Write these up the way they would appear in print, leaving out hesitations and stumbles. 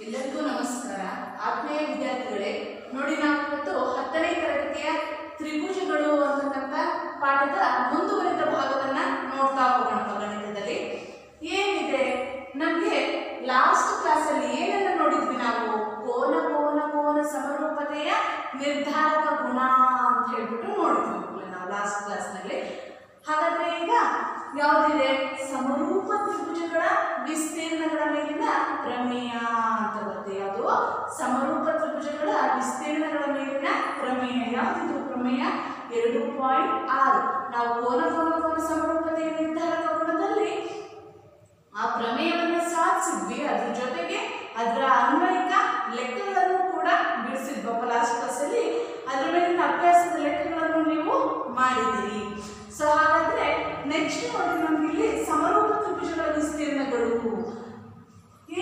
ಎಲ್ಲರಿಗೂ ನಮಸ್ಕಾರ. ಆತ್ಮೀಯ ವಿದ್ಯಾರ್ಥಿಗಳೇ, ನೋಡಿ ನಾವು ಇವತ್ತು 10ನೇ ತರಗತಿಯ ತ್ರಿಭುಜಗಳು ಅಂತಕ್ಕಂಥ ಪಾಠದ ಮುಂದುವರಿದ ಭಾಗವನ್ನ ನೋಡ್ತಾ ಹೋಗೋಣ. ಗಣಿತದಲ್ಲಿ ಏನಿದೆ ನಮಗೆ ಲಾಸ್ಟ್ ಕ್ಲಾಸ್ ಅಲ್ಲಿ ಏನನ್ನ ನೋಡಿದ್ವಿ ನಾವು? ಕೋನ ಕೋನ ಕೋನ ಸಮರೂಪತೆಯ ನಿರ್ಧಾರಕ ಗುಣ ಅಂತ ಹೇಳ್ಬಿಟ್ಟು ನೋಡಿದ್ವಿ ನಾವು ಲಾಸ್ಟ್ ಕ್ಲಾಸ್ ನಲ್ಲಿ. ಹಾಗಾದ್ರೆ ಈಗ ಯಾವುದಿದೆ? ಸಮರೂಪ ತ್ರಿಭುಜಗಳ ವಿಸ್ತೀರ್ಣಗಳ ಮೇಲಿನ ಪ್ರಮೇಯ ಅಂತ ಬರುತ್ತೆ. ಯಾವುದು? ಸಮರೂಪ ತ್ರಿಭುಜಗಳ ವಿಸ್ತೀರ್ಣಗಳ ಮೇಲಿನ ಪ್ರಮೇಯ. ಯಾವುದು ಪ್ರಮೇಯ? 2.6. ನಾವು ಕೋನ ಕೋನ ಕೋನ ಸಮರೂಪತೆಯ ನಿರ್ಧಾರಕ ಗುಣದಲ್ಲಿ ಆ ಪ್ರಮೇಯವನ್ನು ಸಾಧಿಸಿದ್ವಿ. ಅದ್ರ ಜೊತೆಗೆ ಅದರ ಅನ್ವಯಿಕ ಲೆಕ್ಕಗಳನ್ನು ಕೂಡ ಬಿಡಿಸಿದ್ವಪ್ಪ ಲಾಸ್ಟ್ ಕ್ಲಾಸ್ ಅಲ್ಲಿ. ಅದ್ರ ಮೇಲಿನ ಅಭ್ಯಾಸದ ಲೆಕ್ಕಗಳನ್ನು ನೀವು ಮಾಡಿದಿರಿ. ಸೊ ಹಾಗಾದ್ರೆ ನೆಕ್ಸ್ಟ್ ನೋಡಿ, ನಮ್ಗೆ ಇಲ್ಲಿ ಸಮರೂಪ ತ್ರಿಭುಜಗಳ ವಿಸ್ತೀರ್ಣಗಳು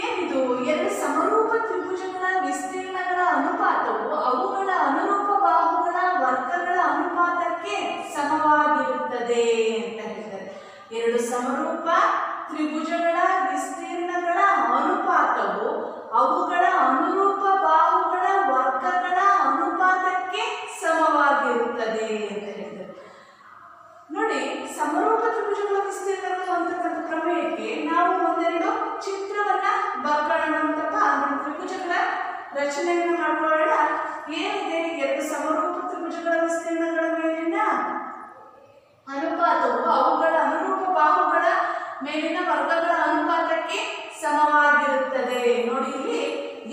ಏನಿದು? ಎರಡು ಸಮರೂಪ ತ್ರಿಭುಜಗಳ ವಿಸ್ತೀರ್ಣಗಳ ಅನುಪಾತವು ಅವುಗಳ ಅನುರೂಪ ಬಾಹುಗಳ ವರ್ಗಗಳ ಅನುಪಾತಕ್ಕೆ ಸಮವಾಗಿರುತ್ತದೆ ಅಂತ ಹೇಳ್ತಾರೆ. ಎರಡು ಸಮರೂಪ ತ್ರಿಭುಜಗಳ ವಿಸ್ತೀರ್ಣಗಳ ಅನುಪಾತವು ಅವುಗಳ ಅನುರೂಪ ಬಾಹುಗಳ ವರ್ಗಗಳ ಅನುಪಾತಕ್ಕೆ ಸಮವಾಗಿರುತ್ತದೆ ಅಂತ ಹೇಳ್ತಾರೆ. ನೋಡಿ, ಸಮರೂಪ ತ್ರಿಭುಜಗಳ ವಿಸ್ತೀರ್ಣಗಳು ಅಂತಕ್ಕಂಥ ಪ್ರಮೇಯಕ್ಕೆ ನಾವು ಒಂದೆರಡು ಚಿತ್ರವನ್ನ ಬರ್ಕೊಳ್ಳೋಣ ಅಂತಪ್ಪ. ತ್ರಿಭುಜಗಳ ರಚನೆಯನ್ನು ಮಾಡ್ಕೊಳ್ಳೋಣ. ಏನಿದೆ? ಎರಡು ಸಮರೂಪ ತ್ರಿಭುಜಗಳ ವಿಸ್ತೀರ್ಣಗಳ ಮೇಲಿನ ಅನುಪಾತವು ಅವುಗಳ ಅನುರೂಪ ಬಾಹುಗಳ ಮೇಲಿನ ವರ್ಗಗಳ ಅನುಪಾತಕ್ಕೆ ಸಮವಾಗಿರುತ್ತದೆ. ನೋಡಿ, ಇಲ್ಲಿ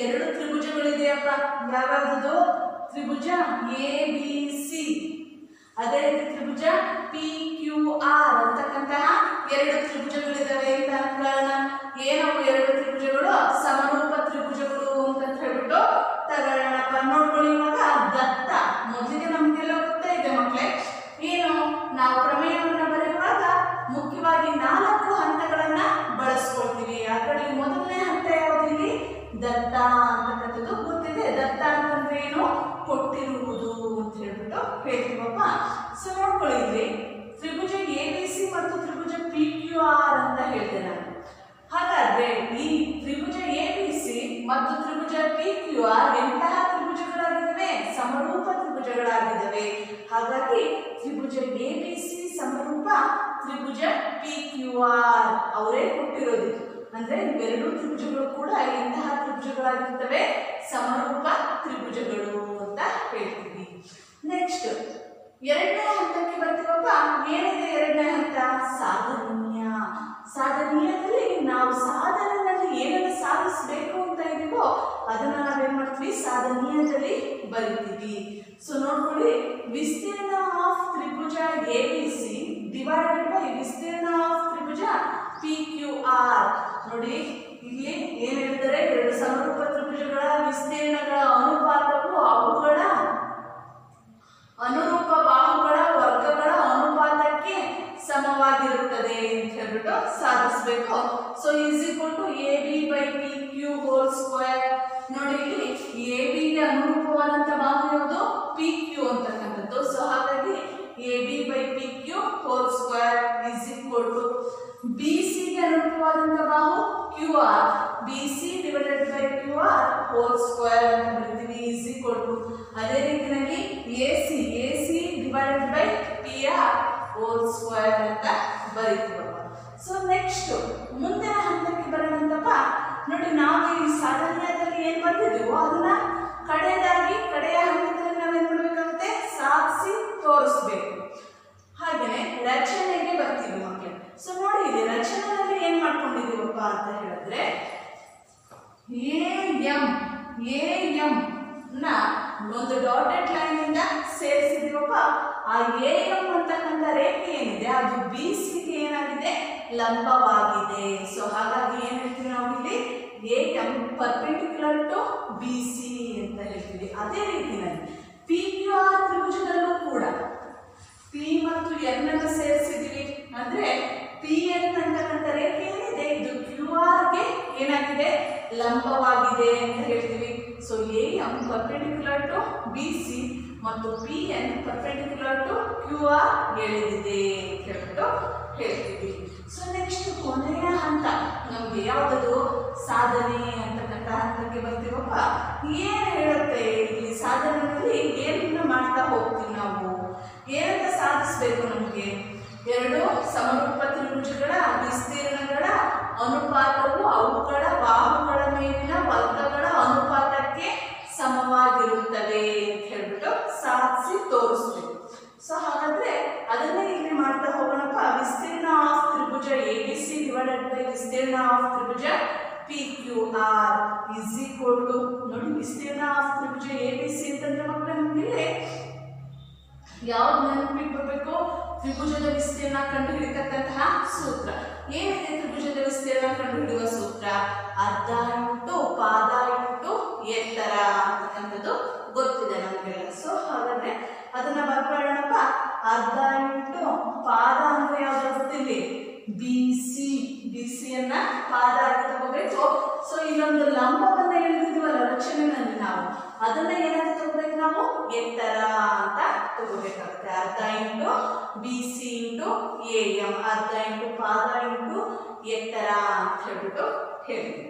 ಎರಡು ತ್ರಿಭುಜಗಳಿದೆಯಪ್ಪ. ಯಾವ್ಯಾವುದು? ತ್ರಿಭುಜ ABC, ಅದೇ ರೀತಿ ತ್ರಿಭುಜ PQR ಅಂತಕ್ಕಂತಹ ಎರಡು ತ್ರಿಭುಜಗಳಿದಾವೆ ಅಂತ ಅನ್ಕೊಳ್ಳೋಣ. ಏನವು ಎರಡು ತ್ರಿಭುಜಗಳು? ಸಮರೂಪ ತ್ರಿಭುಜಗಳು ಅಂತ ಹೇಳ್ಬಿಟ್ಟು ತಗೊಳ್ಳೋಣಪ್ಪ. ನೋಡ್ಕೊಳ್ಳಿ, ಇವಾಗ ದತ್ತ ಮೊದಲಿಗೆ ನಮ್ಗೆಲ್ಲ ಗೊತ್ತೇ ಇದೆ ಮಕ್ಕಳೇ. ಏನು? ನಾವು ಪ್ರಮೇಯವನ್ನು ಬರೆಯುವಾಗ ಮುಖ್ಯವಾಗಿ 4 ಹಂತಗಳನ್ನ ಬಳಸ್ಕೊಳ್ತೀವಿ. ಅದರಲ್ಲಿ ಮೊದಲನೇ ಹಂತ ಯಾವುದಿಲ್ಲಿ? ದತ್ತ ಅಂತಕ್ಕಂಥದ್ದು ಗೊತ್ತಿದೆ. ದತ್ತ ಅಂತಂದ್ರೆ ಏನು? ಕೊಟ್ಟಿರುವುದು ಅಂತ ಹೇಳ್ಬಿಟ್ಟು ಹೇಳ್ತೀವಪ್ಪ. ಸೊ ನೋಡ್ಕೊಳ್ಳಿ, ಇಲ್ಲಿ ತ್ರಿಭುಜ ABC ಮತ್ತು ತ್ರಿಭುಜ PQR ಅಂತ ಹೇಳಿದೆ ನಾನು. ಹಾಗಾದ್ರೆ ಈ ತ್ರಿಭುಜ ABC ಮತ್ತು ತ್ರಿಭುಜ PQR ಎಂತಹ ತ್ರಿಭುಜಗಳಾಗಿದ್ದಾವೆ? ಸಮರೂಪ ತ್ರಿಭುಜಗಳಾಗಿದ್ದಾವೆ. ಹಾಗಾಗಿ ತ್ರಿಭುಜ ABC ಸಮರೂಪ ತ್ರಿಭುಜ PQR ಅವರೇ ಕೊಟ್ಟಿರೋದು. ಅಂದ್ರೆ ಇವೆರಡು ತ್ರಿಭುಜಗಳು ಕೂಡ ಎಂತಹ ತ್ರಿಭುಜಗಳಾಗಿರ್ತವೆ? ಸಮರೂಪ ತ್ರಿಭುಜಗಳು ಅಂತ ಹೇಳ್ತೀವಿ. ನೆಕ್ಸ್ಟ್ ಎರಡನೇ ಹಂತಕ್ಕೆ ಬರ್ತೀವಪ್ಪ. ಏನಿದೆ ಎರಡನೇ ಹಂತ? ಸಾಧನೀಯ. ಸಾಧನೀಯದಲ್ಲಿ ನಾವು ಸಾಧನದಲ್ಲಿ ಏನನ್ನು ಸಾಧಿಸಬೇಕು ಅಂತ ಇದೀವೋ ಅದನ್ನ ನಾವೇನ್ ಮಾಡ್ತೀವಿ? ಸಾಧನೀಯದಲ್ಲಿ ಬರಿತೀವಿ. ಸೊ ನೋಡ್ಕೊಳ್ಳಿ, ವಿಸ್ತೀರ್ಣ ಆಫ್ ತ್ರಿಭುಜ ABC ಡಿವೈಡೆಡ್ ಬೈ ವಿಸ್ತೀರ್ಣ ಆಫ್ ತ್ರಿಭುಜ PQR. ನೋಡಿ, ಇಲ್ಲಿ ಏನ್ ಹೇಳ್ತಾರೆ? ಎರಡು ಸಮರೂಪ ತ್ರಿಭುಜಗಳ ವಿಸ್ತೀರ್ಣಗಳ ಅನುಪಾತವು ಅವುಗಳ ಅನುರೂಪ ಬಾಹುಗಳ ವರ್ಗಗಳ ಅನುಪಾತಕ್ಕೆ ಸಮವಾಗಿರುತ್ತದೆ ಅಂತ ಹೇಳ್ಬಿಟ್ಟು ಸಾಧಿಸಬೇಕು. So is equal to AB by PQ whole square. ನೋಡಿ, ಇಲ್ಲಿ AB ಗೆ ಅನುರೂಪವಾದಂತ ಬಾಹು ಯಾವುದು? PQ ಅಂತಕ್ಕಂಥದ್ದು. ಸೊ ಹಾಗಾಗಿ AB by PQ whole square is equal to BC ಗೆ ಅನುರೂಪವಾದಂತ ಬಾಹು QR, BC divided by QR whole square ಅಂತ ಬರೀತೀವಿ. ಈಸ್ ಈಕ್ವಲ್ ಟು ಅದೇ ರೀತಿಯಾಗಿ AC divided by PR whole square ಅಂತ ಬರೀತೀವಪ್ಪ. ಸೊ ನೆಕ್ಸ್ಟ್ ಮುಂದಿನ ಹಂತಕ್ಕೆ ಬರೋಣಂತಪ್ಪ. ನೋಡಿ, ನಾವು ಈ ಸಾಧನೀಯದಲ್ಲಿ ಏನ್ ಬರ್ತಿದ್ದೀವೋ ಅದನ್ನ ಕಡೆಯ ಹಂತದಲ್ಲಿ ನಾವೇನ್ ಮಾಡ್ಬೇಕಾಗುತ್ತೆ? ಸಾಧಿಸಿ ತೋರಿಸ್ಬೇಕು. ಹಾಗೆಯೇ ರಚನೆಗೆ ಬರ್ತೀವಿ ಮಕ್ಕಳು. ಸೊ ನೋಡಿ, ಇಲ್ಲಿ ರಚನೆಯಲ್ಲಿ ಏನ್ ಮಾಡ್ಕೊಂಡಿದೀವಪ್ಪ ಅಂತ ಹೇಳಿದ್ರೆ AM ನ ಒಂದು ಡಾಟೆಡ್ ಲೈನ್ ಇಂದ ಸೇರಿಸಿದೀವಪ್ಪ. ಆ AM ಅಂತಕ್ಕಂಥ ರೇಖೆ ಏನಿದೆ ಅದು BC ಗೆ ಏನಾಗಿದೆ? ಲಂಬವಾಗಿದೆ. ಸೊ ಹಾಗಾಗಿ ಏನ್ ಹೇಳ್ತೀವಿ ನಾವು ಇಲ್ಲಿ? AM ಪರ್ಪೆಂಡಿಕ್ಯುಲರ್ ಟು BC ಅಂತ ಹೇಳ್ತೀವಿ. ಅದೇ ರೀತಿಯಲ್ಲಿ PQR ತ್ರಿಭುಜದಲ್ಲೂ ಕೂಡ P ಮತ್ತು N ಅನ್ನು ಸೇರಿಸಿದೀವಿ. ಅಂದ್ರೆ PN ಅಂತಕ್ಕಂಥ ರೇಖೆ ಏನಿದೆ ಇದು QR ಗೆ ಏನಾಗಿದೆ? ಲಂಬವಾಗಿದೆ ಅಂತ ಹೇಳ್ತೀವಿ. So AM perpendicular to BC ಮತ್ತು PN ಪರ್ಪೆಂಡಿಕ್ಯುಲರ್ ಟು QR ಎಳೆದಿದೆ ಅಂತ ಹೇಳ್ಬಿಟ್ಟು ಹೇಳ್ತೀವಿ. ಸೊ ನೆಕ್ಸ್ಟ್ ಕೊನೆಯ ಹಂತ ನಮ್ಗೆ ಯಾವ್ದು ಸಾಧನೆ ಅಂತಕ್ಕಂಥ ಹಂತಕ್ಕೆ ಬರ್ತೀವಪ್ಪ. ಏನ್ ಹೇಳುತ್ತೆ ಇಲ್ಲಿ ಸಾಧನೆಯಲ್ಲಿ ಏನನ್ನ ಮಾಡ್ತಾ ಹೋಗ್ತೀವಿ ನಾವು, ಏನಂತ ಸಾಧಿಸ್ಬೇಕು ನಮ್ಗೆ? ಎರಡು ಸಮರೂಪ ತ್ರಿಭುಜಗಳ ವಿಸ್ತೀರ್ಣಗಳ ಅನುಪಾತವು ಅವುಗಳ ಬಾಹುಗಳ ಮೇಲಿನ ವರ್ಗಗಳ ಅನುಪಾತಕ್ಕೆ ಸಮವಾಗಿರುತ್ತವೆ ಅಂತ ಹೇಳ್ಬಿಟ್ಟು ಸಾಧಿಸಿ ತೋರಿಸ್ಬೇಕು. ಸೊ ಹಾಗಾದ್ರೆ ಅದನ್ನೇ ಇಲ್ಲಿ ಮಾಡ್ತಾ ಹೋಗೋಣಪ್ಪ. ವಿಸ್ತೀರ್ಣ ಆಫ್ ತ್ರಿಭುಜ ABC ಡಿವೈಡೆಡ್ ಬೈ ವಿಸ್ತೀರ್ಣ ಆಫ್ ತ್ರಿಭುಜ PQR ಇಸ್ ಈಕ್ವಲ್ ಟು, ನೋಡಿ ವಿಸ್ತೀರ್ಣ ಆಫ್ ತ್ರಿಭುಜ ABC ಅಂತಂದ್ರೆ ಮಕ್ಕಳೇ ನಮಗೆ ಯಾವ್ದು ನೆನಪಿಟ್ಕೋಬೇಕು? ತ್ರಿಭುಜದ ವಿಸ್ತೀರ್ಣ ಕಂಡು ಹಿಡಿತಕ್ಕಂತಹ ಸೂತ್ರ ಏನಿದೆ? ತ್ರಿಭುಜದ ವಿಸ್ತೀರ್ಣ ಕಂಡು ಹಿಡಿಯುವ ಸೂತ್ರ ಅರ್ಧ ಇಂಟು ಪಾದ ಇಂಟು ಎತ್ತರ ಅಂತಕ್ಕಂಥದ್ದು ಗೊತ್ತಿದೆ ನಮಗೆಲ್ಲ. ಸೊ ಹಾಗಾದ್ರೆ ಅದನ್ನ ಬರ್ಕೊಳ್ಳೋಣಪ್ಪ. ಅರ್ಧ ಇಂಟು ಪಾದ ಅಂದ್ರೆ ಯಾವ್ದು ಗೊತ್ತಿಲ್ಲ? BCಯನ್ನ ಪಾದ ಆಗಿ ತಗೋಬೇಕು. ಸೊ ಇನ್ನೊಂದು ಲಂಬವನ್ನ ಎಳೆದಿದ್ವಲ್ಲ ರಚನೆಯಲ್ಲಿ ನಾವು, ಅದನ್ನ ಏನಾದ್ರು ತಗೋಬೇಕು ನಾವು? ಎತ್ತರ ಅಂತ ತಗೋಬೇಕಾಗುತ್ತೆ. ಅರ್ಧ ಇಂಟು BC ಇಂಟು AM, ಅರ್ಧ ಇಂಟು ಪಾದ ಇಂಟು ಎತ್ತರ ಅಂತ ಹೇಳ್ಬಿಟ್ಟು ಹೇಳ್ತೀವಿ.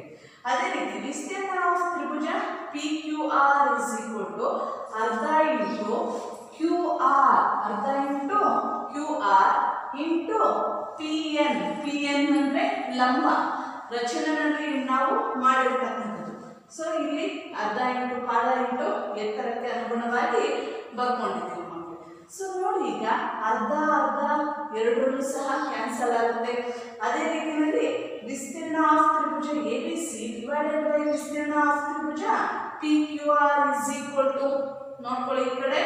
ಅದೇ ರೀತಿ ವಿಸ್ತೀರ್ಣ ಆಫ್ ತ್ರಿಭುಜ PQR ಇಸ್ ಈಕ್ವಲ್ ಟು ಅರ್ಧ ಇಂಟು QR, ಅರ್ಧ ಇಂಟು QR ಇಂಟು PN ಅಂದ್ರೆ ಲಂಬ ರಚನೆಯಲ್ಲಿ ನಾವು ಮಾಡಿರ್ತಕ್ಕಂಥದ್ದು. ಸೊ ಇಲ್ಲಿ ಅರ್ಧ ಇಂಟು ಪಾದ ಇಂಟು ಎತ್ತರಕ್ಕೆ ಅನುಗುಣವಾಗಿ ಬರ್ಕೊಂಡಿದ್ದೀವಿ ಮಕ್ಕಳು. ಸೊ ನೋಡಿ ಈಗ ಅರ್ಧ ಅರ್ಧ ಎರಡರಲ್ಲೂ ಸಹ ಕ್ಯಾನ್ಸಲ್ ಆಗುತ್ತೆ. ಅದೇ ರೀತಿಯಲ್ಲಿ ವಿಸ್ತೀರ್ಣ ಆಫ್ ತ್ರಿಭುಜ ABC ಡಿವೈಡೆಡ್ ಬೈ ವಿಸ್ತೀರ್ಣ ಆಫ್ ತ್ರಿಭುಜ PQR ಇಸ್ ಈಕ್ವಲ್ ಟು, ನೋಡ್ಕೊಳ್ಳಿ ಈ ಕಡೆ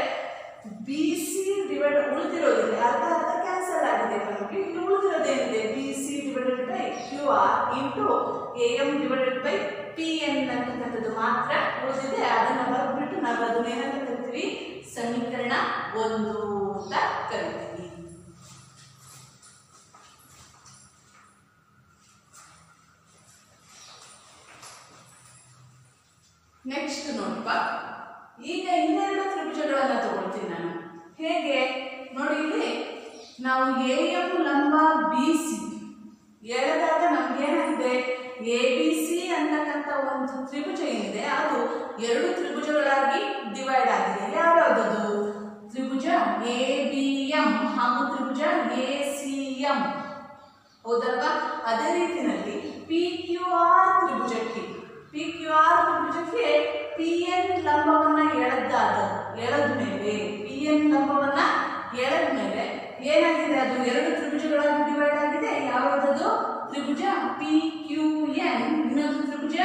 BC ಡಿವೈಡ್ ಉಳಿದಿರೋದಿದೆ, ಅರ್ಧ ಅರ್ಧ ಕ್ಯಾನ್ಸಲ್ ಆಗಿದೆ ನಮಗೆ. ಇಲ್ಲಿ ಉಳಿದಿರೋದೇನಿದೆ? BC divided by QR into AM divided by PN ಅಂತಕ್ಕಂಥದ್ದು ಮಾತ್ರ ಉಳಿದಿದೆ. ಅದನ್ನ ಬರ್ಬಿಟ್ಟು ನಾವು ಅದನ್ನ ಏನಂತ ಕರಿತೀವಿ? ಸಮೀಕರಣ 1 ಅಂತ ಕರಿತೀವಿ. ನೆಕ್ಸ್ಟ್ ನೋಡಪ್ಪ, ಈಗ ಇನ್ನೆರಡು ತ್ರಿಭುಜಗಳನ್ನ ತಗೊಳ್ತೀನಿ ನಾನು. ಹೇಗೆ ನೋಡಿ, ಇಲ್ಲಿ ನಾವು AM ಲಂಬ BC ಎಳೆದಾಗ ನಮ್ಗೇನಾಗಿದೆ? ABC ಅಂತಕ್ಕಂಥ ಒಂದು ತ್ರಿಭುಜ ಏನಿದೆ ಅದು ಎರಡು ತ್ರಿಭುಜಗಳಾಗಿ ಡಿವೈಡ್ ಆಗಿದೆ. ಯಾವ್ಯಾವ್ದದು? ತ್ರಿಭುಜ ABM ಹಾಗೂ ತ್ರಿಭುಜ ACM, ಹೌದಲ್ವಾ? ಅದೇ ರೀತಿಯಲ್ಲಿ PQR ತ್ರಿಭುಜಕ್ಕೆ PN ಲಂಬವನ್ನ ಎಳೆದ್ಮೇಲೆ PN ಲಂಬವನ್ನ ಎಳೆದ್ಮೇಲೆ ಏನಾಗಿದೆ? ಅದು ಎರಡು ತ್ರಿಭುಜಗಳಾಗಿ ಡಿವೈಡ್ ಆಗಿದೆ. ಯಾವ್ದದು? ತ್ರಿಭುಜ PQN, ಇನ್ನೊಂದು ತ್ರಿಭುಜ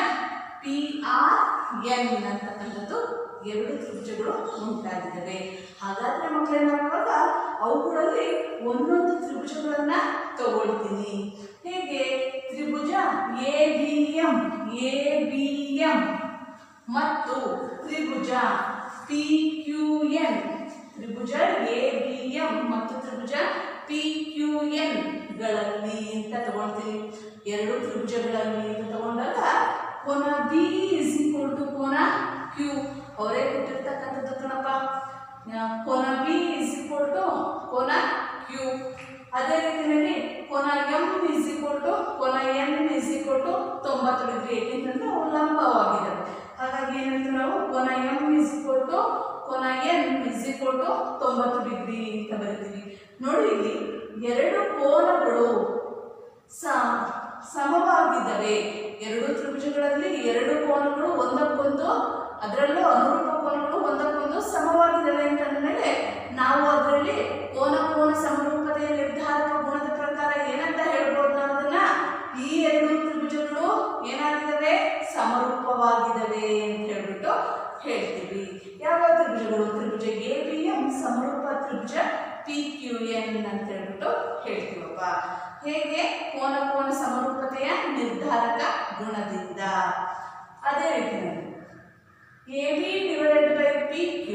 PRN ಅಂತಕ್ಕಂಥದ್ದು ಎರಡು ತ್ರಿಭುಜಗಳು ಉಂಟಾಗಿದ್ದಾವೆ. ಹಾಗಾದ್ರೆ ಮಕ್ಕಳೇನಾಗುವಾಗ ಅವುಗಳಲ್ಲಿ ಒಂದೊಂದು ತ್ರಿಭುಜಗಳನ್ನ ತಗೊಳ್ತೀನಿ. ಹೇಗೆ? ತ್ರಿಭುಜ ABM ಮತ್ತು ತ್ರಿಭುಜ PQN, ತ್ರಿಭುಜ ABM ಮತ್ತು ತ್ರಿಭುಜ PQN ಗಳಲ್ಲಿ ಅಂತ ತಗೊಳ್ತೀವಿ. ಎರಡು ತ್ರಿಭುಜಗಳಲ್ಲಿ ಅಂತ ತಗೊಂಡಾಗ ಕೋನ B ಇಸ್ ಈಕ್ವಲ್ ಟು ಕೋನ Q ಅವರೇ ಕೊಟ್ಟಿರ್ತಕ್ಕಂಥದ್ದು ಕಣಪ್ಪ. ಕೋನ B ಇಸ್ ಈಕ್ವಲ್ ಟು ಕೋನ Q. ಅದೇ ರೀತಿಯಲ್ಲಿ ಕೋನ M ಇಸ್ ಈಕ್ವಲ್ ಟು ಕೋನ N is equal to 90 degree, ಏಕೆಂತಂದ್ರೆ ಅವು ಲಂಬವಾಗಿದ್ದಾವೆ. ಹಾಗಾಗಿ ಏನಂತ ನಾವು ಕೋನ M ಇಸ್ ಈಕ್ವಲ್ ಟು ಕೋನ N is equal to 90 degree ಅಂತ ಬರೀತೀವಿ. ನೋಡಿ, ಇಲ್ಲಿ ಎರಡು ಕೋನಗಳು ಸಮವಾಗಿದ್ದಾವೆ. ಎರಡು ತ್ರಿಭುಜಗಳಲ್ಲಿ ಎರಡು ಕೋನಗಳು ಒಂದಕ್ಕೊಂದು, ಅದರಲ್ಲೂ ಅನುರೂಪ ಕೋನಗಳು ಒಂದಕ್ಕೊಂದು ಸಮವಾಗಿದ್ದಾವೆ ಅಂತ ಅಂದಮೇಲೆ ನಾವು ಅದರಲ್ಲಿ ಕೋನ ಸಮರೂಪತೆಯ ನಿರ್ಧಾರಕ ಗುಣದ ಪ್ರಕಾರ ಏನಂತ ಹೇಳ್ಬೋದು? ನಾವು ಅದನ್ನ ಈ ಎರಡು ತ್ರಿಭುಜಗಳು ಏನಾಗಿದ್ದಾವೆ? ಸಮರೂಪವಾಗಿದ್ದಾವೆ ಅಂತ ಹೇಳ್ಬಿಟ್ಟು ಹೇಳ್ತೀವಿ. ಯಾವ ತ್ರಿಭುಜಗಳು? ತ್ರಿಭುಜ ABM ಸಮರೂಪ ತ್ರಿಭುಜ PQN ಅಂತ ಹೇಳ್ಬಿಟ್ಟು ಹೇಳ್ತೀವಪ್ಪ. ಹೇಗೆ? ಕೋನ ಸಮರೂಪತೆಯ ನಿರ್ಧಾರಕ ಗುಣದಿಂದ. ಅದೇ ರೀತಿಯಲ್ಲಿ AB divided by PQ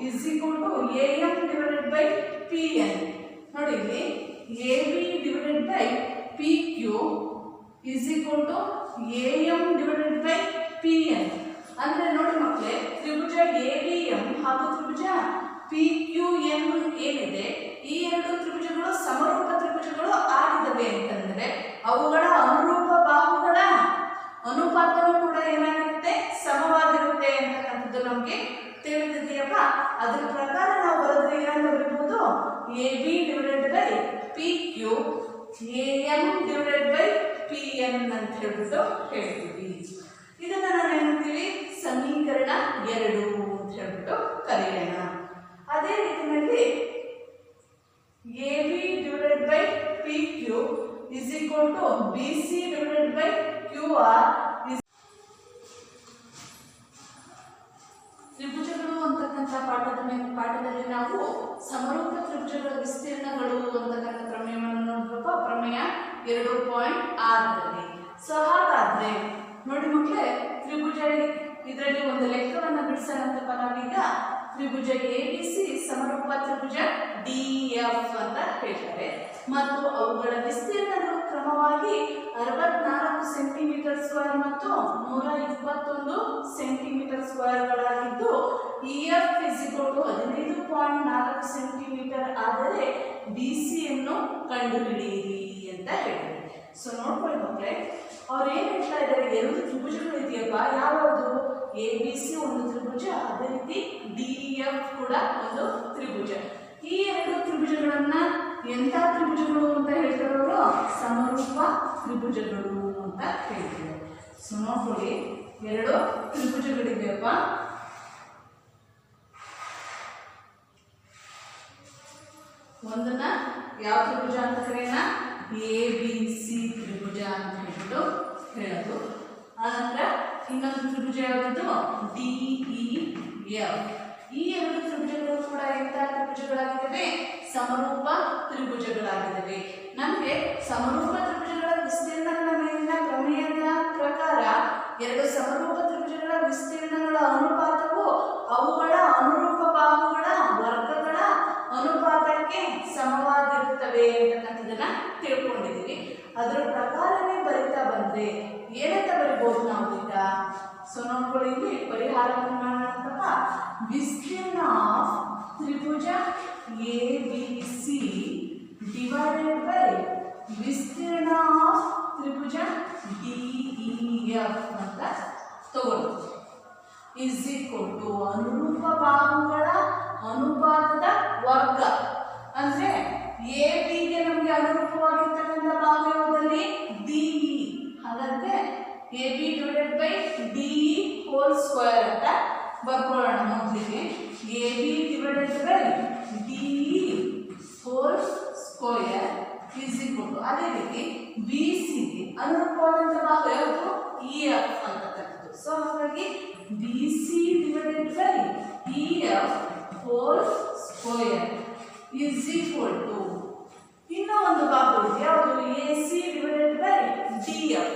is equal to AM divided by PN. ನೋಡಿ, ಇಲ್ಲಿ AB divided by PQ is equal to AM divided by PN. ಅಂದ್ರೆ ನೋಡಿ ಮಕ್ಕಳೇ, ತ್ರಿಭುಜ ABM ಹಾಗೂ ತ್ರಿಭುಜ PQN ಏನಿದೆ, ಈ ಎರಡು ತ್ರಿಭುಜಗಳು ಸಮರೂಪ ತ್ರಿಭುಜಗಳು ಆಗಿದ್ದಾವೆ ಅಂತಂದ್ರೆ ಅವುಗಳ ಅನುರೂಪ ಬಾಹುಗಳ ಅನುಪಾತನೂ ಕೂಡ ಏನಾಗಿರುತ್ತೆ, ಸಮವಾಗಿರುತ್ತೆ ಅಂತಕ್ಕಂಥದ್ದು ನಮಗೆ ತಿಳಿದಿದೆಯಪ್ಪ. ಅದ್ರ ಪ್ರಕಾರ ನಾವು ಬರೆದ್ರೆ ಏನಂತ ಬರೀಬಹುದು, A B divided by P Q A N divided by P N ಅಂತ ಹೇಳ್ಬಿಟ್ಟು ಹೇಳ್ತೀವಿ. ಇದನ್ನ ನಾವು ಏನಂತೀವಿ, ಸಮೀಕರಣ 2 ಅಂತ ಹೇಳ್ಬಿಟ್ಟು ಕರೆಯೋಣ. ಅದೇ ರೀತಿಯಲ್ಲಿ A B divided by P Q is equal to B C divided by Q R. ತ್ರಿಭುಜಗಳು ಅಂತಕ್ಕಂಥ ಪಾಠದಲ್ಲಿ ನಾವು ಸಮರೂಪ ತ್ರಿಭುಜಗಳ ವಿಸ್ತೀರ್ಣಗಳು ಅಂತಕ್ಕಂಥ ಪ್ರಮೇಯವನ್ನು ನೋಡ್ಬೇಕು, ಪ್ರಮೇಯ 2.6ರಲ್ಲಿ. ಸೊ ಹಾಗಾದ್ರೆ ನೋಡಿ ಮಕ್ಕಳೇ, ತ್ರಿಭುಜ ಇದರಲ್ಲಿ ಒಂದು ಲೆಕ್ಕವನ್ನು ಬಿಡಿಸೋಣಂತಪ್ಪ. ನಾವೀಗ ತ್ರಿಭುಜ ಎ ಬಿ ಸಿ ಸಮರೂಪ ತ್ರಿಭುಜ ಡಿ ಎಫ್ ಅಂತ ಹೇಳ್ತಾರೆ ಮತ್ತು ಅವುಗಳ ವಿಸ್ತೀರ್ಣಗಳು ಕ್ರಮವಾಗಿ 64 ಸೆಂಟಿಮೀಟರ್ ಸ್ಕ್ವೇರ್ ಮತ್ತು 121 ಸೆಂಟಿಮೀಟರ್ ಸ್ಕ್ವೇರ್ಗಳಾಗಿದ್ದು EF = 15.4 ಸೆಂಟಿಮೀಟರ್ ಆದರೆ BC-ಯನ್ನು ಕಂಡುಹಿಡಿಯಿರಿ ಅಂತ ಹೇಳಿದ್ದಾರೆ. ಸೊ ನೋಡ್ಕೊಳ್ಳಿ ಮಕ್ಕಳೇ, ಅವ್ರು ಏನು ಹೇಳ್ತಾ ಇದ್ದಾರೆ, ಎರಡು ತ್ರಿಭುಜಗಳು ಇದೆಯಪ್ಪ. ಯಾವುದು? ABC ಒಂದು ತ್ರಿಭುಜ, ಅದೇ ರೀತಿ DEF ಕೂಡ ಒಂದು ತ್ರಿಭುಜ. ಈ ಎರಡು ತ್ರಿಭುಜಗಳನ್ನ ಎಂಥ ತ್ರಿಭುಜಗಳು ಅಂತ ಹೇಳ್ತಾರೆ ಅವರು? ಸಮರೂಪ ತ್ರಿಭುಜಗಳು ಅಂತ ಹೇಳ್ತಾರೆ. ಸೊ ನೋಡ್ಕೊಳ್ಳಿ, ಎರಡು ತ್ರಿಭುಜಗಳಿದೆಯಪ್ಪ. ಒಂದನ್ನ ಯಾವ ತ್ರಿಭುಜ ಅಂತ ಕರೆಯೋಣ? ABC ತ್ರಿಭುಜ ಅಂತ ಹೇಳ್ಬಿಟ್ಟು ಹೇಳೋದು. ಆನಂತರ ಇನ್ನೊಂದು ತ್ರಿಭುಜ ಯಾವುದು? DEF. ಈ ಎರಡು ತ್ರಿಭುಜಗಳು ಕೂಡ ಎಂಥ ತ್ರಿಭುಜಗಳಾಗಿದ್ದಾವೆ? ಸಮರೂಪ ತ್ರಿಭುಜಗಳಾಗಿದ್ದಾವೆ. ನಮಗೆ ಸಮರೂಪ ತ್ರಿಭುಜಗಳ ವಿಸ್ತೀರ್ಣಗಳ ಮೇಲಿನ ಪ್ರಮೇಯದ ಪ್ರಕಾರ ಎರಡು ಸಮರೂಪ ತ್ರಿಭುಜಗಳ ವಿಸ್ತೀರ್ಣಗಳ ಅನುಪಾತವು ಅವುಗಳ ಅನುರೂಪ ಬಾಹುಗಳ ವರ್ಗಗಳ ಅನುಪಾತಕ್ಕೆ ಸಮವಾಗಿರುತ್ತವೆ ಅಂತಕ್ಕಂಥದ್ದನ್ನ ತಿಳ್ಕೊಂಡಿದ್ದೀವಿ. ಅದರ ಪ್ರಕಾರನೇ ಬರಿತಾ ಬಂದ್ರೆ ಏನಂತ ಬರಿಬಹುದು ನಾವು ಈಗ? ಸೊ ನೋಡ್ಕೊಳ್ಳಿ, ಇಲ್ಲಿ ಪರಿಹಾರವನ್ನು ಮಾಡೋಣಪ್ಪ. ವಿಸ್ತೀರ್ಣ ಆಫ್ ತ್ರಿಭುಜ ABC ಡಿವೈಡೆಡ್ ಬೈ ವಿಸ್ತೀರ್ಣ ಆಫ್ ತ್ರಿಭುಜ DEF ಅಂತ ತಗೊಳ್ತೀವಿ. ಇಸ್ ಈಕ್ವಲ್ ಟು ಅನುರೂಪ ಬಾಹುಗಳ ಅನುಪಾತದ ವರ್ಗ. ಅಂದ್ರೆ ABಗೆ ನಮಗೆ ಅನುರೂಪವಾಗಿರ್ತಕ್ಕಂಥ ಬಾಹು ಯಾವುದಲ್ಲಿ? DE. ಹಾಗಾದ್ರೆ AB divided by DE whole square ಅಂತ ಬರ್ಕೊಳ್ಳೋಣ. ಮೊದಲಿಗೆ AB divided by DE whole square is equal to, ಅದೇ ರೀತಿ BCಗೆ ಅನುರೂಪವಾದಂಥ ಬಾಹು ಯಾವುದು? EF ಅಂತಕ್ಕಂಥದ್ದು. ಸೊ ಹಾಗಾಗಿ BC divided by EF whole square is equal to ಇನ್ನೂ ಒಂದು ಬಾಹು ಇದೆ, ಯಾವುದು? AC divided by DF.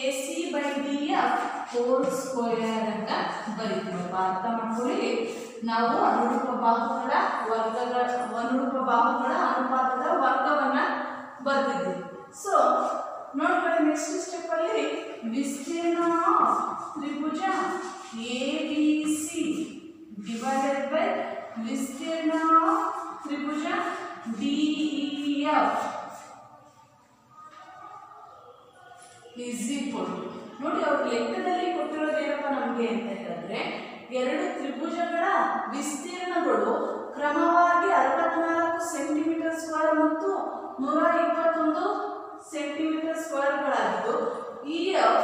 AC by DF whole square ಅಂತ ಬರೀತೀವಿ. ಅರ್ಥ ಮಾಡ್ಕೊಳ್ಳಿ, ನಾವು ಅನುರೂಪ ಬಾಹುಗಳ ಅನುಪಾತದ ವರ್ಗವನ್ನ ಬರ್ತಿದ್ದೀವಿ. ಸೊ ನೋಡ್ಕೊಳ್ಳಿ, ನೆಕ್ಸ್ಟ್ ಸ್ಟೆಪ್ ಅಲ್ಲಿ ವಿಸ್ತೀರ್ಣ ಆಫ್ ತ್ರಿಭುಜ ABC ಡಿವೈಡೆಡ್ ಬೈ ವಿಸ್ತೀರ್ಣ ಆಫ್ ತ್ರಿಭುಜ DEF ಇಸ್ ಈಕ್ವಲ್ ಟು, ನೋಡಿ ಅವ್ರ ಲೆಕ್ಕದಲ್ಲಿ ಕೊಟ್ಟಿರೋದು ಏನಪ್ಪ ನಮಗೆ ಅಂತ ಹೇಳಿದ್ರೆ, ಎರಡು ತ್ರಿಭುಜಗಳ ವಿಸ್ತೀರ್ಣಗಳು ಕ್ರಮವಾಗಿ 64 ಸೆಂಟಿಮೀಟರ್ ಸ್ಕ್ವೇರ್ ಮತ್ತು 121 ಸೆಂಟಿಮೀಟರ್ ಸ್ಕ್ವೇರ್ಗಳಾಗಿದ್ದು EF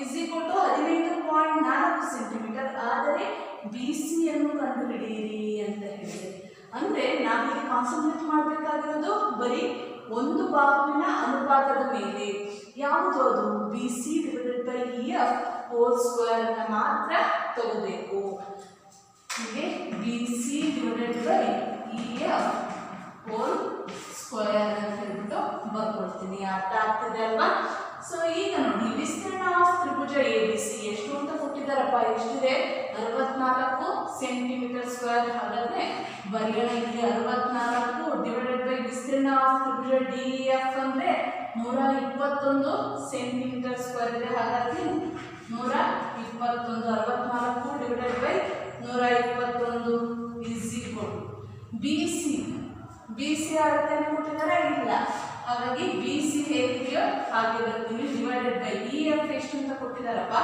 is equal to 15.4 centimetre ಆದರೆ BC-ಯನ್ನು ಕಂಡುಹಿಡಿಯಿರಿ ಅಂತ ಹೇಳಿದೆ. ಅಂದ್ರೆ ನಾವಿಲ್ಲಿ ಕಾನ್ಸಂಟ್ರೇಟ್ ಮಾಡಬೇಕಾಗಿರೋದು ಬರೀ ಒಂದು ಬಾಹುವಿನ ಅನುಪಾತದ ಮೇಲೆ. ಯಾವುದು ಅದು? BC divided by EF whole square ಅನ್ನ ಮಾತ್ರ ತಗೋಬೇಕು. ಹೀಗೆ BC divided by EF whole square ಅಂತ ಹೇಳ್ಬಿಟ್ಟು ಬರ್ಕೊಳ್ತೀನಿ. ಅರ್ಥ ಆಗ್ತಿದೆ ಅಲ್ವಾ? ಸೊ ಈಗ ನೋಡಿ, ವಿಸ್ತೀರ್ಣ ಆಫ್ ತ್ರಿಭುಜ ABC ಎಷ್ಟು ಅಂತ ಕೊಟ್ಟಿದ್ದಾರಪ್ಪ? ಎಷ್ಟಿದೆ? 64 ಸೆಂಟಿಮೀಟರ್ ಸ್ಕ್ವೇರ್. ಹಾಗಾದ್ರೆ ಬರೆಯೋಣ, ಇಲ್ಲಿ 64 ಡಿವೈಡೆಡ್ ಬೈ ವಿಸ್ತೀರ್ಣ ಆಫ್ ತ್ರಿಭುಜ DEF ಅಂದ್ರೆ 121 ಸೆಂಟಿಮೀಟರ್ ಸ್ಕ್ವೇರ್ ಇದೆ. ಹಾಗಾಗಿ 121 64 divided by 121 is equal to BC. B C ಅಳತೆಯನ್ನು ಕೊಟ್ಟಿದ್ದಾರೆ ಇಲ್ಲ, ಹಾಗಾಗಿ ಬಿ ಸಿ ಹೇಗಿದೆಯೋ ಹಾಗೆ ಬರ್ತೀವಿ. ಡಿವೈಡೆಡ್ ಬೈ ಇ ಎಫ್ ಎಷ್ಟು ಅಂತ ಕೊಟ್ಟಿದ್ದಾರಪ್ಪ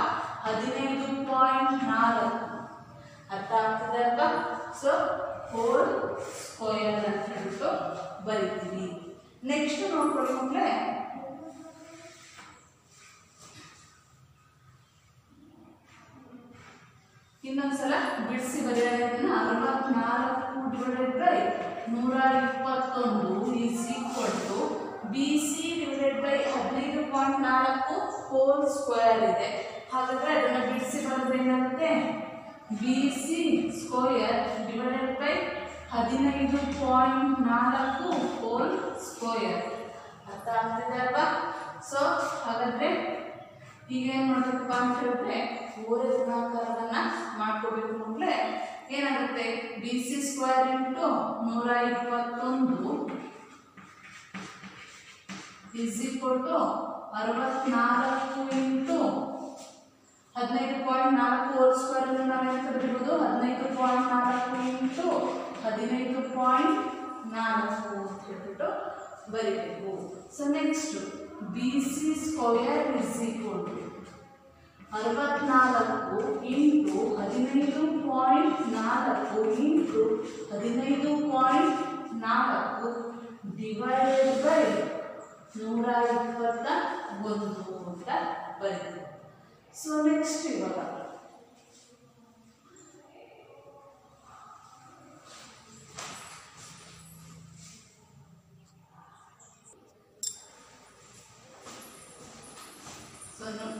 15.4 ಅರ್ಥ ಆಗ್ತದೆ ಅಲ್ವಾ. ಸೊ ಹೋಲ್ ಸ್ಕ್ವೇರ್ ಅಂತ ಹೇಳ್ಬಿಟ್ಟು ಬರೀತೀವಿ. ನೆಕ್ಸ್ಟ್ ನೋಡ್ಕೊಳ್ಳಿ ಮಕ್ಕಳೇ, ಇನ್ನೊಂದ್ಸಲ ಬಿಡಿಸಿ ಬರೆಯೋದನ್ನ 64 divided by 121 is equal to B C divided by 15.4 whole square ಇದೆ. ಹಾಗಾದ್ರೆ ಅದನ್ನ ಬಿಡಿಸಿ ಬರೆದ್ರೆ ಏನಾಗುತ್ತೆ, B C square divided by 15.4 whole square. ಅರ್ಥ ಆಗ್ತಿದೆ ಅಲ್ವಾ. ಸೊ ಹಾಗಾದ್ರೆ ಈಗ ಏನ್ ಮಾಡ್ಬೇಕಪ್ಪ ಅಂತ ಹೇಳಿದ್ರೆ ಓರೆ ಗುಣಾಕಾರವನ್ನ ಮಾಡ್ಕೋಬೇಕು ಮಕ್ಕಳೇ. ಏನಾಗುತ್ತೆ, B C square into 121 is equal to 64 into 15.4 whole square ಅನ್ನು ನಾವೇನು ಬರೀಬಹುದು 15.4 ಇಂಟು 15.4 ಅಂತ ಹೇಳ್ಬಿಟ್ಟು ಬರೀಬೇಕು. So next B C square is equal to 64 into 15.4 into 15.4 divided by 121 ಅಂತ ಬರೀತೀವಿ. ಸೊ ನೆಕ್ಸ್ಟ್ ಇವಾಗ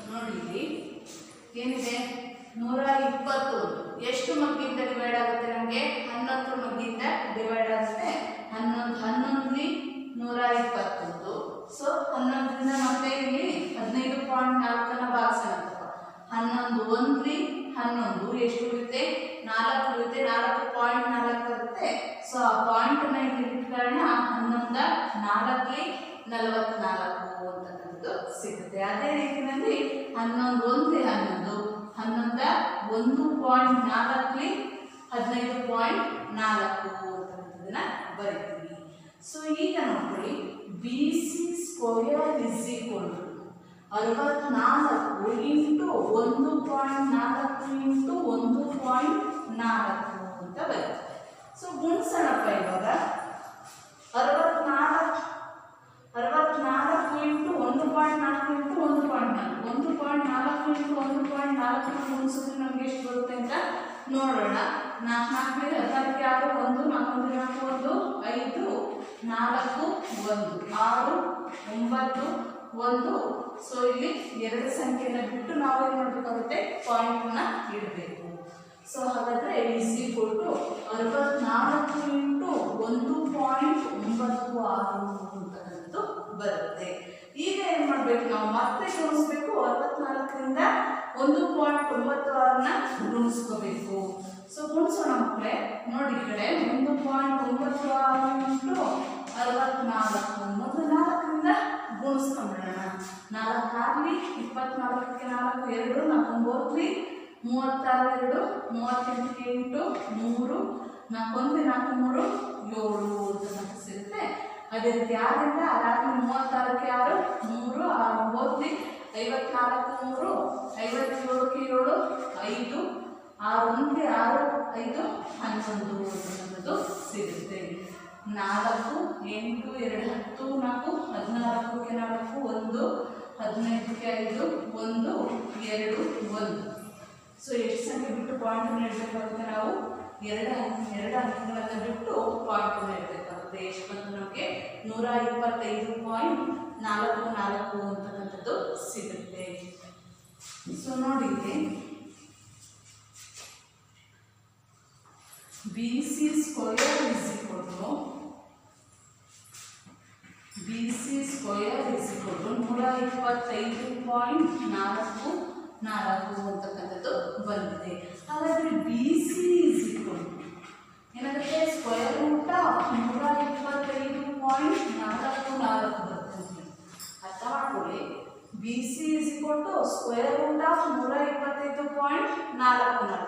ನೋಡಿ ಏನಿದೆ 120 ಎಷ್ಟು ಮಗ್ಗಿಂದ ಡಿವೈಡ್ ಆಗುತ್ತೆ, ನಮಗೆ 11 ಮಗ್ಗಿಂದ ಡಿವೈಡ್ ಆಗುತ್ತೆ. 11 121. ಸೊ 11ರಿಂದ ಮತ್ತೆ ಇಲ್ಲಿ 15.4 ಭಾಗಿಸೋಣ. 11 1 11 ಎಷ್ಟು ಉಳಿಯುತ್ತೆ, 4 ಉಳಿಯುತ್ತೆ. 4.4 ಬರುತ್ತೆ. ಸೊ ಆ ಪಾಯಿಂಟ್ನ ಇಲ್ಲಿ ಇಟ್ಟ ಕಾರಣ 11 4 44 ಅಂತಕ್ಕಂಥದ್ದು ಸಿಗುತ್ತೆ. ಅದೇ ರೀತಿಯಲ್ಲಿ 11 1 11 11 1.4 15.4 ಅಂತಕ್ಕಂಥದ್ದನ್ನ ಬರೀತೀವಿ. ಸೊ ಈಗ ನೋಡ್ಕೊಳ್ಳಿ, B C square is equal to 64 into 1.4 into 1.4 ಅಂತ ಬರುತ್ತೆ. ಸೊ ಗುಣಿಸೋಣಪ್ಪ ಇವಾಗ 64 ಇಂಟು 1.4 ಇಂಟು 1.4 1.4 ಇಂಟು 1.4 ಗುಣಿಸಿದ್ರೆ ನಮ್ಗೆ ಎಷ್ಟು ಬರುತ್ತೆ ಅಂತ ನೋಡೋಣ. 4 4 16 6 1 4 4 1 5 4 1 6 9 1. ಸೊ ಇಲ್ಲಿ ಎರಡು ಸಂಖ್ಯೆನ ಬಿಟ್ಟು ನಾವು ಏನು ಮಾಡಬೇಕಾಗುತ್ತೆ, ಪಾಯಿಂಟ್ನ ಇಡಬೇಕು. ಸೊ ಹಾಗಾದ್ರೆ ಇಸ್ ಈಕ್ವಲ್ ಟು 64 ಇಂಟು 1.96 ಅಂತಕ್ಕಂಥದ್ದು ಬರುತ್ತೆ. ಈಗ ಏನು ಮಾಡಬೇಕು, ನಾವು ಮತ್ತೆ ಗುಣಿಸ್ಬೇಕು. 64ರಿಂದ 1.96ನ ಗುಣಿಸ್ಕೋಬೇಕು. ಸೊ ಗುಣಿಸೋಣ ಮಕ್ಕಳೇ. ನೋಡಿ ಈ ಕಡೆ 1.96 ಇಂಟು 64 ಮೊದಲು 4ರಿಂದ ಗುಣಿಸ್ಕೊಂಡ್ಬಿಡೋಣ. 4 4 24ಕ್ಕೆ 4 2 4 36 2 38 8 3 4 4 3 7 ಅಂತ ಸಿಗುತ್ತೆ. ಅದೇ ರೀತಿ 6ರಿಂದ 36ಕ್ಕೆ 6 3 6 54 3 57ಕ್ಕೆ 7 5 6 1ಕ್ಕೆ 6 5 11 ಅಂತಕ್ಕಂಥದ್ದು ಸಿಗುತ್ತೆ. 4 8 2 10 4 14ಕ್ಕೆ 4 1 15ಕ್ಕೆ 5 1 2 1. ಸೊ ಎಷ್ಟು ಸಂಖ್ಯೆ ಬಿಟ್ಟು ಪಾಯಿಂಟ್ ಇಡಬೇಕಾಗುತ್ತೆ, ನಾವು ಎರಡು ಅಂಕಗಳನ್ನು ಬಿಟ್ಟು ಪಾಯಿಂಟ್ ಇಡಬೇಕಾಗುತ್ತೆ. ಎಷ್ಟು ಬಂತು ನಮಗೆ 125.44 ಅಂತಕ್ಕಂಥದ್ದು ಸಿಗುತ್ತೆ. ಸೊ ನೋಡಿ B C square is equal to 125.44 ಅಂತಕ್ಕಂಥದ್ದು ಬಂದಿದೆ. ಹಾಗಾದ್ರೆ B C is equal to ಏನಾಗುತ್ತೆ, ಸ್ಕ್ವೇರ್ ರೂಟ್ 125.44 ಬರ್ತದೆ. ಅರ್ಥ ಮಾಡ್ಕೊಳ್ಳಿ, B C is equal to square root 125.44.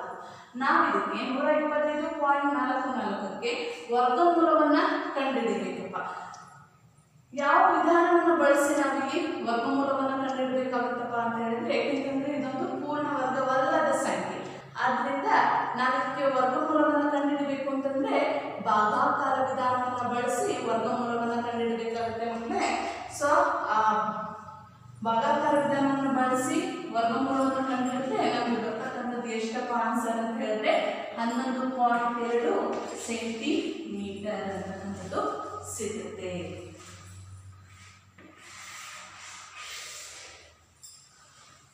ನಾವು ಇದಕ್ಕೆ 125.44ಕ್ಕೆ ವರ್ಗಮೂಲವನ್ನ ಕಂಡುಹಿಡಿಯಬೇಕಪ್ಪ. ಯಾವ ವಿಧಾನವನ್ನು ಬಳಸಿ ನಾವಿಲ್ಲಿ ವರ್ಗಮೂಲವನ್ನು ಕಂಡುಹಿಡಬೇಕಾಗುತ್ತಪ್ಪ ಅಂತ ಹೇಳಿದ್ರೆ, ಏಕೆಂತಂದ್ರೆ ಇದೊಂದು ಪೂರ್ಣ ವರ್ಗವಲ್ಲದ ಸಂಖ್ಯೆ. ಆದ್ರಿಂದ ನಾವಿದಕ್ಕೆ ವರ್ಗಮೂಲವನ್ನು ಕಂಡುಹಿಡಬೇಕು ಅಂತಂದ್ರೆ ಭಾಗಾಕಾರ ವಿಧಾನವನ್ನು ಬಳಸಿ ವರ್ಗಮೂಲವನ್ನು ಕಂಡುಹಿಡಬೇಕಾಗುತ್ತೆ ಮಕ್ಕಳೇ. ಸೊ ಭಾಗಾಕಾರ ವಿಧಾನವನ್ನು ಬಳಸಿ ವರ್ಗಮೂಲವನ್ನು ಕಂಡುಹಿಡಿದ್ರೆ ನಮಗೆ ಬರ್ತಕ್ಕಂಥದ್ದು ಎಷ್ಟಪ್ಪ ಆನ್ಸರ್ ಅಂತ ಹೇಳಿದ್ರೆ 11.2 ಸೆಂಟಿಮೀಟರ್ ಅಂತಕ್ಕಂಥದ್ದು ಸಿಗುತ್ತೆ.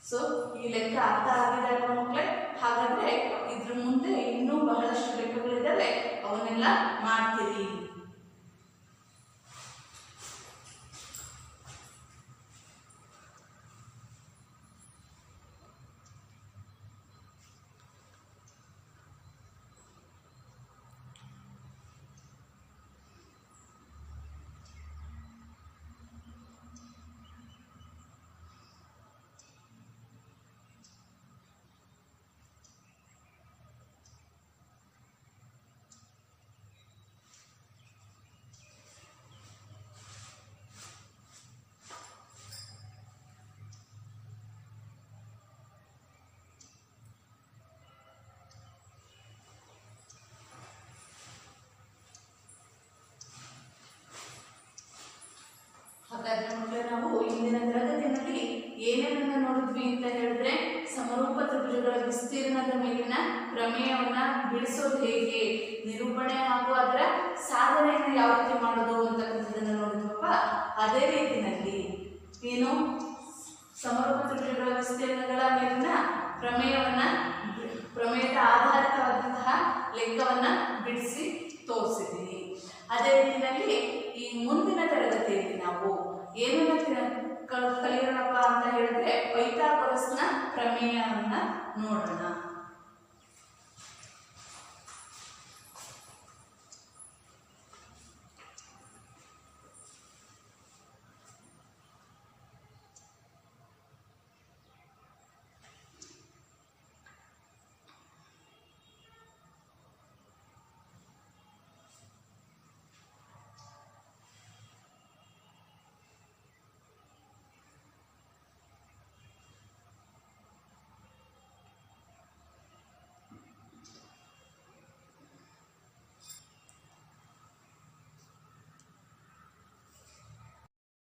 ಸೊ ಈ ಲೆಕ್ಕ ಅರ್ಥ ಆಗಿದೆ ಅಲ್ವಾ ಮಕ್ಕಳೇ? ಹಾಗಾದ್ರೆ ಇದ್ರ ಮುಂದೆ ಇನ್ನೂ ಬಹಳಷ್ಟು ಲೆಕ್ಕಗಳಿದ್ದಾವೆ, ಅವನ್ನೆಲ್ಲ ಮಾಡ್ತೀರಿ. ಹಾಗಾದ್ರೆ ಮಕ್ಕಳೇ, ನಾವು ಇಂದಿನ ತರಗತಿಯಲ್ಲಿ ಏನೇನನ್ನ ನೋಡಿದ್ವಿ ಅಂತ ಹೇಳಿದ್ರೆ, ಸಮರೂಪ ತ್ರಿಭುಜಗಳ ವಿಸ್ತೀರ್ಣದ ಮೇಲಿನ ಪ್ರಮೇಯವನ್ನ ಬಿಡಿಸೋದು ಹೇಗೆ, ನಿರೂಪಣೆ ಹಾಗೂ ಅದರ ಸಾಧನೆಯನ್ನು ಯಾವ ರೀತಿ ಮಾಡೋದು ಅಂತಕ್ಕಂಥದ್ದನ್ನ ನೋಡಿದ್ವಪ್ಪ. ಅದೇ ರೀತಿಯಲ್ಲಿ ಏನು ಸಮರೂಪ ತ್ರಿಭುಜಗಳ ವಿಸ್ತೀರ್ಣಗಳ ಮೇಲಿನ ಪ್ರಮೇಯದ ಆಧಾರಿತವಾದಂತಹ ಲೆಕ್ಕವನ್ನ ಬಿಡಿಸಿ ತೋರಿಸಿದ್ದೀವಿ. ಅದೇ ರೀತಿಯಲ್ಲಿ ಈ ಮುಂದಿನ ತರಗತಿಯಲ್ಲಿ ನಾವು ಏನನ್ನ ಕಲಿಯೋಣಪ್ಪ ಅಂತ ಹೇಳಿದ್ರೆ ಪೈಥಾಗೊರಸ್ನ ಪ್ರಮೇಯವನ್ನ ನೋಡೋಣ.